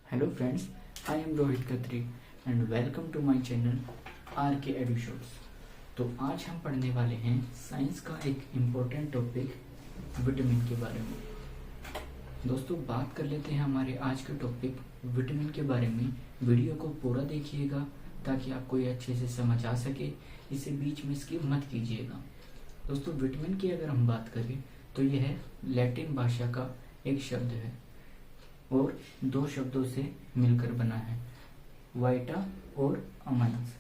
Hello friends, I am Rohit Khatri and welcome to my channel RK Edu Shorts। तो आज हम पढ़ने वाले हैं साइंस का एक इम्पोर्टेंट टॉपिक विटामिन के बारे में। दोस्तों बात कर लेते हैं हमारे आज के टॉपिक विटामिन के बारे में। वीडियो को पूरा देखिएगा ताकि आपको ये अच्छे से समझ आ सके, इसे बीच में स्किप मत कीजिएगा। दोस्तों विटामिन की अगर हम बात करें तो यह लैटिन भाषा का एक शब्द है और दो शब्दों से मिलकर बना है, वाइटा और अमाइंस।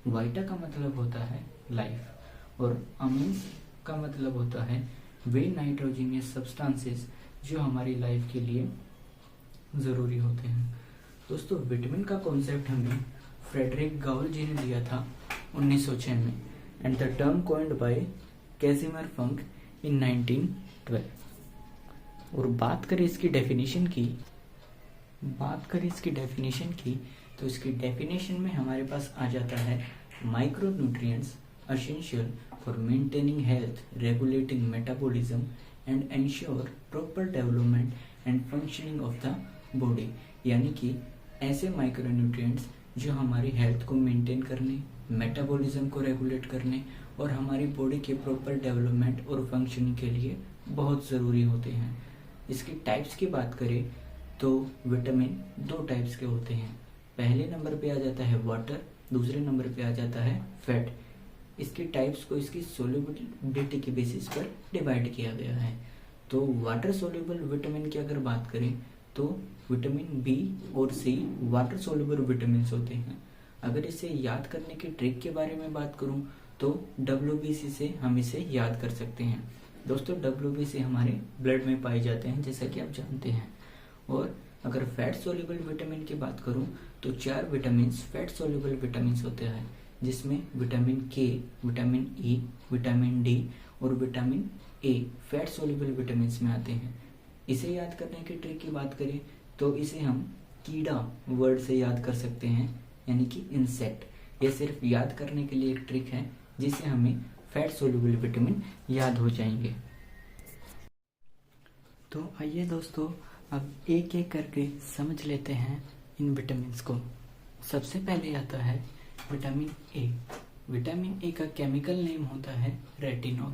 वाइटा का मतलब होता है लाइफ और अमाइंस का मतलब होता है वे नाइट्रोजनियस सब्सटेंसेस जो हमारी लाइफ के लिए ज़रूरी होते हैं। दोस्तों विटामिन का कॉन्सेप्ट हमें फ्रेडरिक गाउल जी ने दिया था 1906 में and the term coined by Casimir Funk in 1912। और बात करें इसकी डेफिनेशन की तो इसकी डेफिनेशन में हमारे पास आ जाता है micro nutrients essential for maintaining health, regulating metabolism and ensure proper development and functioning of the body. यानी कि ऐसे माइक्रो न्यूट्रिएंट्स जो हमारी हेल्थ को मेंटेन करने, मेटाबॉलिज्म को रेगुलेट करने और हमारी बॉडी के प्रॉपर डेवलपमेंट और फंक्शनिंग के लिए बहुत ज़रूरी होते हैं। इसकी टाइप्स की बात करें तो विटामिन दो टाइप्स के होते हैं। पहले नंबर पे आ जाता है वाटर, दूसरे नंबर पे आ जाता है फैट। इसकी टाइप्स को इसकी सोल्युबिलिटी के बेसिस पर डिवाइड किया गया है। तो वाटर सोल्यूबल विटामिन की अगर बात करें तो विटामिन बी और सी वाटर सोल्यूबल विटामिन होते हैं। अगर इसे याद करने की ट्रिक के बारे में बात करूं तो WBC से हम इसे याद कर सकते हैं। दोस्तों WBC हमारे ब्लड में पाए जाते हैं जैसा कि आप जानते हैं। और अगर फैट सोल्यूबल विटामिन की बात करूं तो 4 विटामिन फैट सोल्यूबल विटामिन होते हैं, जिसमें विटामिन के, विटामिन ई, विटामिन डी और vitamin A fat soluble vitamin में आते हैं। इसे याद करने की ट्रिक की बात करें तो इसे हम कीड़ा वर्ड से याद कर सकते हैं, यानी कि इंसेक्ट। ये सिर्फ याद करने के लिए एक ट्रिक है जिससे हमें फैट सोल्यूबल विटामिन याद हो जाएंगे। तो आइए दोस्तों अब एक एक करके समझ लेते हैं इन विटामिन को। सबसे पहले आता है विटामिन ए। विटामिन ए का केमिकल नेम होता है रेटिनॉल।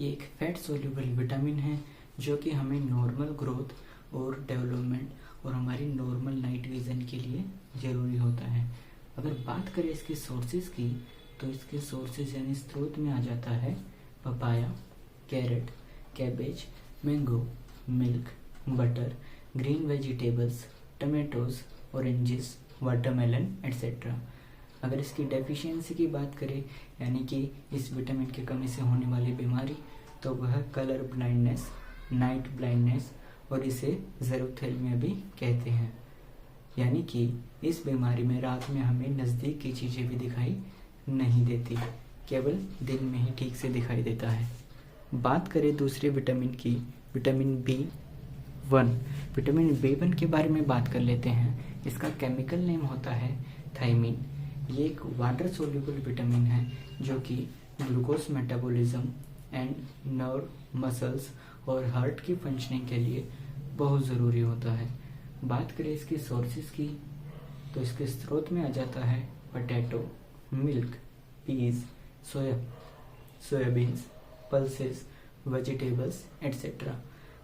ये एक फैट सोल्यूबल विटामिन है जो कि हमें नॉर्मल ग्रोथ और डेवलपमेंट और हमारी नॉर्मल नाइट विजन के लिए ज़रूरी होता है। अगर बात करें इसके सोर्सेज की तो इसके सोर्सेज यानी स्रोत में आ जाता है papaya, carrot, cabbage, mango, milk, butter, green vegetables, tomatoes, oranges, watermelon etcetera. अगर इसकी डेफिशिएंसी की बात करें यानी कि इस विटामिन की कमी से होने वाली बीमारी तो वह कलर ब्लाइंडनेस, नाइट ब्लाइंडनेस और इसे ज़ेरोथेल्मिया भी कहते हैं। यानी कि इस बीमारी में रात में हमें नज़दीक की चीज़ें भी दिखाई नहीं देती, केवल दिन में ही ठीक से दिखाई देता है। बात करें दूसरे विटामिन की, विटामिन B1। विटामिन B1 के बारे में बात कर लेते हैं। इसका केमिकल नेम होता है थायमिन। ये एक वाटर सोल्यूबल विटामिन है जो कि glucose metabolism and nerve, muscles और हार्ट की फंक्शनिंग के लिए बहुत ज़रूरी होता है। बात करें इसके सोर्सेज की तो इसके स्रोत में आ जाता है potato, milk, peas, soybeans, pulses, vegetables etcetera.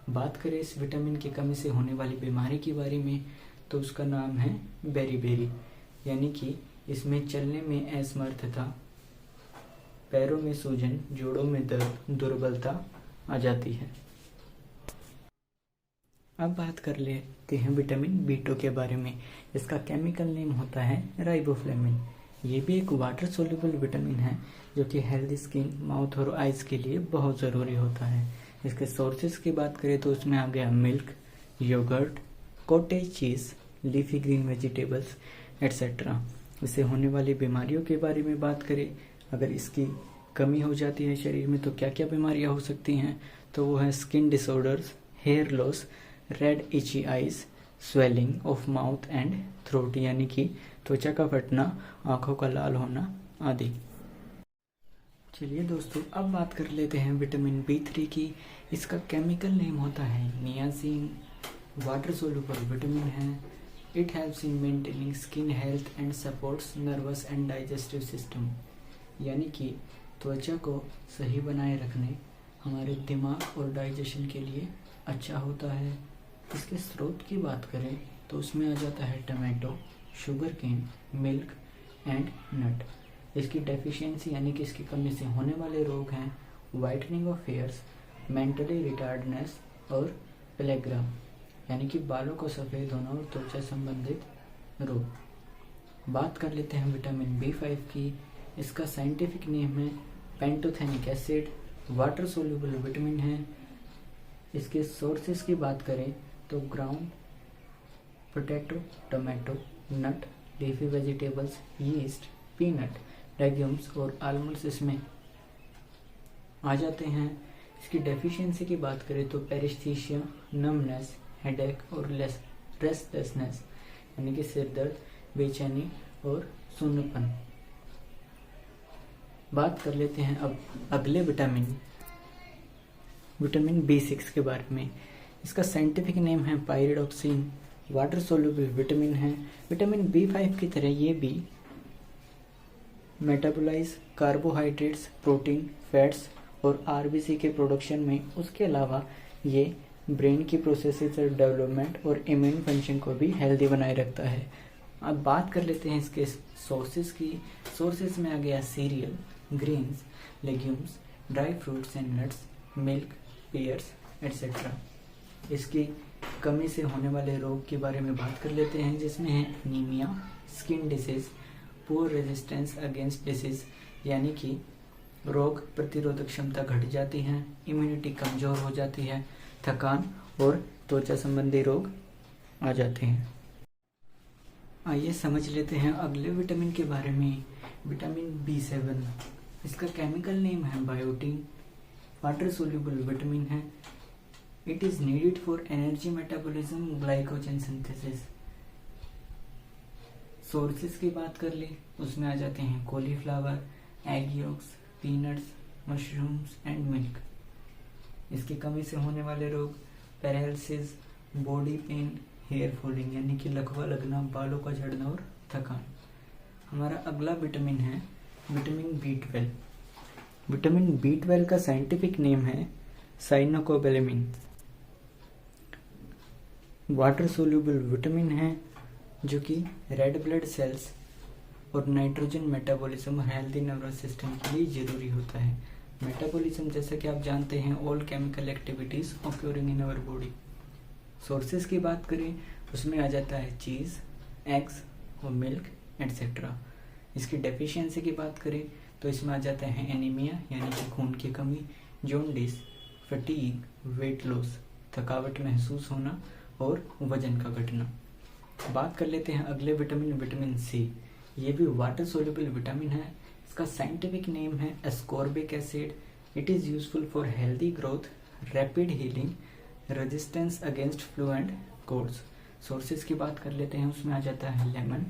बात करें इस विटामिन की कमी से होने वाली बीमारी के बारे में तो उसका नाम है बेरी, यानी कि इसमें चलने में असमर्थता, पैरों में सूजन, जोड़ों में दर्द, दुर्बलता आ जाती है। अब बात कर लेते हैं विटामिन B2 के बारे में। इसका केमिकल नेम होता है राइबोफ्लेविन। ये भी एक वाटर सोल्यूबल विटामिन है जो कि हेल्दी स्किन, माउथ और आइज के लिए बहुत ज़रूरी होता है। इसके सोर्सेज की बात करें तो उसमें आ गया milk, yogurt, cottage cheese, leafy green vegetables etcetera. इससे होने वाली बीमारियों के बारे में बात करें, अगर इसकी कमी हो जाती है शरीर में तो क्या क्या बीमारियां हो सकती हैं तो वो है skin disorders, hair loss, red itchy eyes, swelling of mouth and throat यानी कि त्वचा का फटना, आंखों का लाल होना आदि। चलिए दोस्तों अब बात कर लेते हैं विटामिन B3 की। इसका केमिकल नेम होता है नियासिन। वाटर सोल्यूबल विटामिन है it helps in maintaining skin health and supports nervous and digestive system, यानी कि त्वचा को सही बनाए रखने, हमारे दिमाग और डाइजेशन के लिए अच्छा होता है। इसके स्रोत की बात करें तो उसमें आ जाता है tomato, sugar cane, milk and nut. इसकी डेफिशिएंसी यानी कि इसकी कमी से होने वाले रोग हैं whitening of hairs, mentally retardness और पेलेग्रा, यानी कि बालों को सफ़ेद होना और त्वचा संबंधित रोग। बात कर लेते हैं विटामिन B5 की। इसका साइंटिफिक नेम है pantothenic acid, water soluble vitamin है। इसके सोर्सेज की बात करें तो ground potato, tomato, nut, leafy vegetables, yeast, peanut, legumes और आलमंड्स इसमें आ जाते हैं। इसकी डेफिशिएंसी की बात करें तो पेरिस्थीसिया, नमनेस, हेडेक और रेस्टलेसनेस, यानी कि सिर दर्द, बेचैनी और सुन्नपन। बात कर लेते हैं अब अगले विटामिन B6 के बारे में। इसका साइंटिफिक नेम है पायरिडॉक्सिन, वाटर सोल्यूबल विटामिन है। विटामिन B5 की तरह ये भी मेटाबोलाइज कार्बोहाइड्रेट्स, प्रोटीन, फैट्स और आरबीसी के प्रोडक्शन में, उसके अलावा ये ब्रेन की प्रोसेसेस और डेवलपमेंट और इम्यून फंक्शन को भी हेल्दी बनाए रखता है। अब बात कर लेते हैं इसके सोर्सेज की। सोर्सेज में आ गया serial, grains, legumes, dry fruits and nuts, milk, pairs etcetera. इसकी कमी से होने वाले रोग के बारे में बात कर लेते हैं, जिसमें है anaemia, skin disease, poor resistance against disease, यानी कि रोग प्रतिरोधक क्षमता घट जाती है, इम्यूनिटी कमजोर हो जाती है, थकान और त्वचा संबंधी रोग आ जाते हैं। आइए समझ लेते हैं अगले विटामिन के बारे में, विटामिन B7। इसका केमिकल नेम है बायोटीन, वाटर सोल्यूबल विटामिन है। It is needed for energy metabolism, glycogen synthesis. Sources की बात कर ले, उसमें आ जाते हैं cauliflower, egg yolks, peanuts, mushrooms and milk. इसकी कमी से होने वाले रोग paralysis, body pain, hair falling, यानी कि लकवा लगना, बालों का झड़ना और थकान। हमारा अगला विटामिन है विटामिन B12। विटामिन B12 का साइंटिफिक नेम है साइनोकोबैलेमिन, वाटर सोल्यूबल विटामिन है जो कि रेड ब्लड सेल्स और नाइट्रोजन मेटाबॉलिज्म और हेल्दी नर्वस सिस्टम के लिए जरूरी होता है। मेटाबॉलिज्म जैसा कि आप जानते हैं all chemical activities occurring in our body. Sources की बात करें उसमें आ जाता है चीज़, एग्स और मिल्क एटसेट्रा। इसकी डेफिशिएंसी की बात करें तो इसमें आ जाता है एनीमिया, यानी कि खून की कमी, जॉन्डिस, फटीग, वेट लॉस, थकावट महसूस होना और वजन का घटना। बात कर लेते हैं अगले विटामिन C। ये भी वाटर सोल्यूबल विटामिन है। इसका साइंटिफिक नेम है ascorbic acid. It is useful for healthy growth, rapid healing, resistance against flu and colds. Sources की बात कर लेते हैं, उसमें आ जाता है lemon,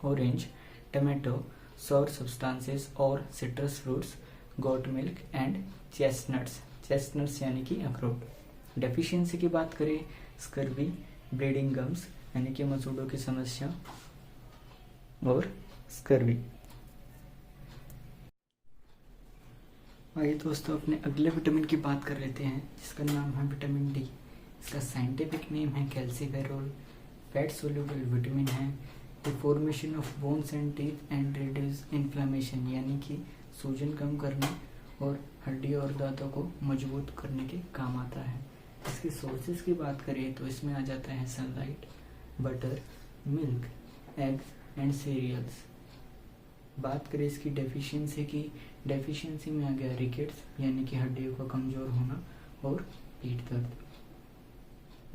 orange, tomato, sour substances और citrus fruits, goat milk and chestnuts यानी कि अखरोट। डेफिशिएंसी की बात करें स्कर्वी, ब्लीडिंग गम्स यानी कि मसूड़ों की समस्या और स्कर्वी। आइए दोस्तों अपने अगले विटामिन की बात कर लेते हैं, जिसका नाम है विटामिन D। इसका साइंटिफिक नेम है कैल्सीफेरोल, फैट सोल्यूबल विटामिन है। The formation of bones and teeth and reduce inflammation, यानी कि सूजन कम करने और हड्डियों और दांतों को मजबूत करने के काम आता है। इसके सोर्सेज की बात करें तो इसमें आ जाता है sunlight, butter, milk, egg and cereals. बात करें इसकी डेफिशिएंसी की, डेफिशिएंसी में आ गया रिकेट्स, यानी कि हड्डियों का कमजोर होना और पीठ दर्द।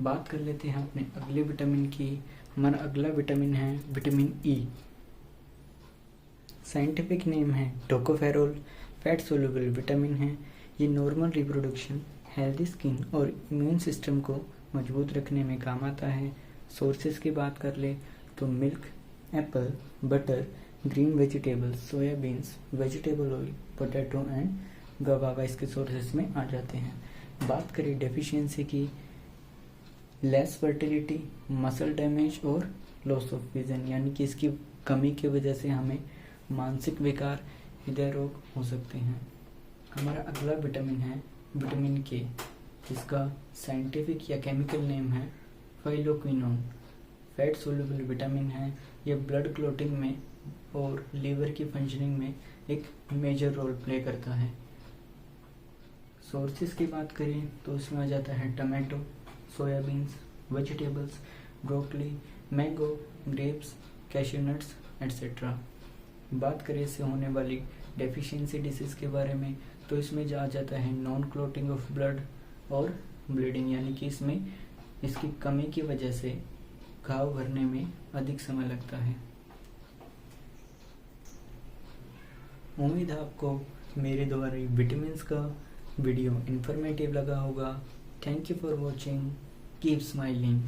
बात कर लेते हैं अपने अगले विटामिन की। हमारा अगला विटामिन है विटामिन E। साइंटिफिक नेम है टोकोफेरोल, फैट सोल्यूबल विटामिन है। ये नॉर्मल रिप्रोडक्शन, हेल्दी स्किन और इम्यून सिस्टम को मजबूत रखने में काम आता है। सोर्सेज की बात कर ले तो milk, Apple, butter, green vegetables, soya beans, vegetable oil, potato and गवावा इसके सोर्सेज में आ जाते हैं। बात करें डेफिशिएंसी की, लेस फर्टिलिटी, मसल डैमेज और लॉस ऑफ विजन, यानी कि इसकी कमी की वजह से हमें मानसिक विकार, हृदय रोग हो सकते हैं। हमारा अगला विटामिन है विटामिन के, जिसका साइंटिफिक या केमिकल नेम है फाइलोक्विनोन। फैट सोल्यूबल विटामिन है। ये ब्लड क्लॉटिंग में और लीवर की फंक्शनिंग में एक मेजर रोल प्ले करता है। सोर्सेज की बात करें तो उसमें आ जाता है tomato, soya beans, vegetables, broccoli, mango, grapes, cashew nuts etcetera. बात करें इससे होने वाली डेफिशिएंसी डिसीज के बारे में तो इसमें आ जाता है नॉन क्लॉटिंग ऑफ ब्लड और ब्लीडिंग, यानी कि इसमें इसकी कमी की वजह से घाव भरने में अधिक समय लगता है। उम्मीद है आपको मेरे द्वारा विटामिन्स का वीडियो इन्फॉर्मेटिव लगा होगा। Thank you for watching, keep smiling.